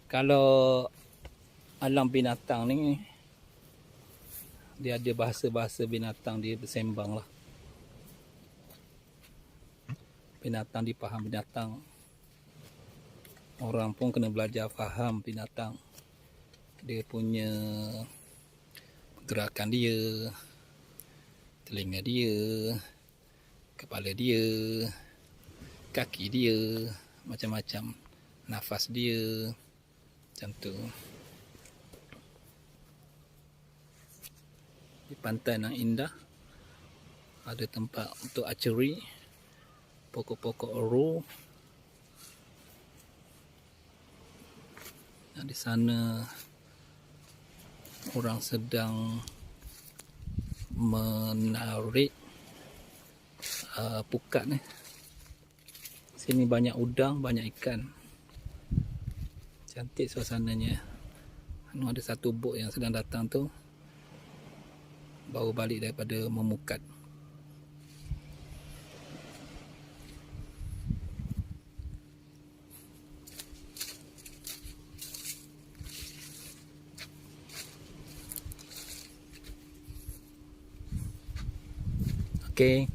Kalau alam binatang ni, dia ada bahasa-bahasa binatang dia bersembang lah. Binatang dipaham binatang. Orang pun kena belajar faham binatang. Dia punya gerakan dia, telinga dia, kepala dia, kaki dia, macam-macam. Nafas dia, macam tu. Di pantai yang indah, ada tempat untuk archery, pokok-pokok oro. Di sana orang sedang menarik pukat ni. Sini banyak udang, banyak ikan. Cantik suasananya. Ada satu bot yang sedang datang tu, baru balik daripada memukat. Okay.